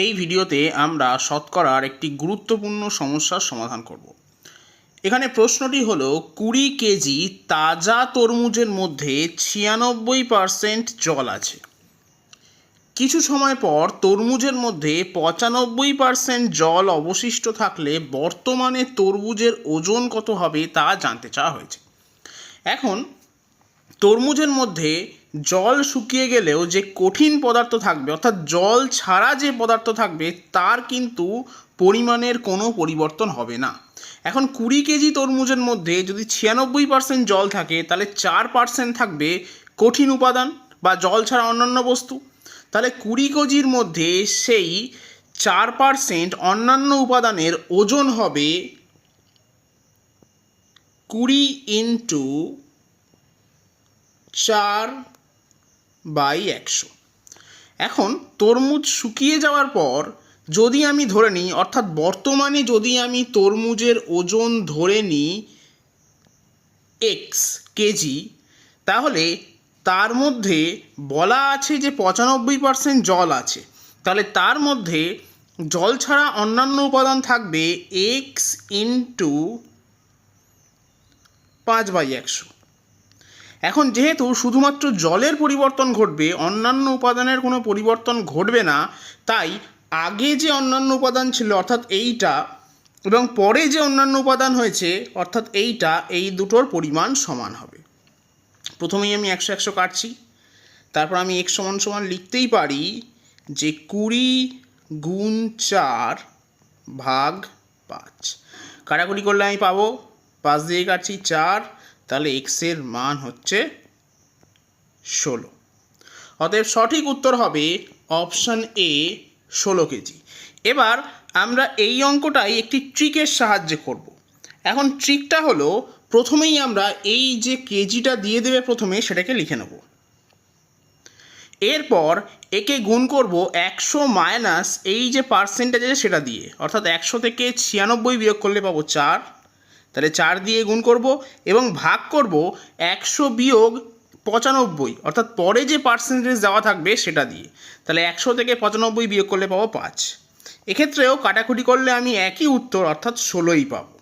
এই ভিডিওতে আমরা শতকরার একটি গুরুত্বপূর্ণ সমস্যার সমাধান করব। এখানে প্রশ্নটি হলো 20 কেজি তাজা তরমুজের মধ্যে 96% জল আছে। কিছু সময় পর তরমুজের মধ্যে 95% জল অবশিষ্ট থাকলে বর্তমানে তরমুজের ওজন কত হবে তা জানতে চাওয়া হয়েছে। এখন তরমুজের মধ্যে জল শুকিয়ে গেলেও যে কঠিন পদার্থ থাকবে অর্থাৎ জল ছাড়া যে পদার্থ থাকবে তার কিন্তু পরিমাণের কোনো পরিবর্তন হবে না। এখন 20 কেজি তরমুজের মধ্যে যদি 96% জল থাকে তাহলে 4% থাকবে কঠিন উপাদান বা জল ছাড়া অন্যান্য বস্তু। তাহলে 20 কেজির মধ্যে সেই 4% অন্যান্য উপাদানের ওজন হবে 20 ইন্টু 4/100। এখন তরমুজ শুকিয়ে যাওয়ার পর যদি আমি ধরে নিই অর্থাৎ বর্তমানে যদি আমি তরমুজের ওজন ধরে নিই x কেজি, তাহলে তার মধ্যে বলা আছে যে 95% জল আছে, তাহলে তার মধ্যে জল ছাড়া অন্যান্য উপাদান থাকবে x ইন্টু 5/100। এখন যেহেতু শুধুমাত্র জলের পরিবর্তন ঘটবে, অন্যান্য উপাদানের কোনো পরিবর্তন ঘটবে না, তাই আগে যে অন্যান্য উপাদান ছিল অর্থাৎ এইটা এবং পরে যে অন্যান্য উপাদান হয়েছে অর্থাৎ এইটা, এই দুটোর পরিমাণ সমান হবে। প্রথমেই আমি 100 কাটছি, তারপর আমি x সমান সমান লিখতেই পারি যে 20 গুণ 4/5। কাটাকুটি করলে আমি পাবো 5 দিয়ে কাটছি 4, তাহলে x এর মান হচ্ছে 16। অতএব সঠিক উত্তর হবে অপশান এ 16 কেজি। এবার আমরা এই অঙ্কটাই একটি ট্রিকের সাহায্যে করব। এখন ট্রিকটা হলো প্রথমেই আমরা এই যে কেজিটা দিয়ে দেবে প্রথমে সেটাকে লিখে নেব, এরপর একে গুণ করব 100 মাইনাস এই যে পার্সেন্টেজ আছে সেটা দিয়ে, অর্থাৎ 100 থেকে 96 বিয়োগ করলে পাবো 4, তাহলে 4 দিয়ে গুণ করব এবং ভাগ করব 100 বিয়োগ 95 অর্থাৎ পরে যে পার্সেন্টেজ দেওয়া থাকবে সেটা দিয়ে, তাহলে 100 থেকে 95 বিয়োগ করলে পাবো 5। এক্ষেত্রেও কাটাকুটি করলে আমি একই উত্তর অর্থাৎ 16ই পাবো।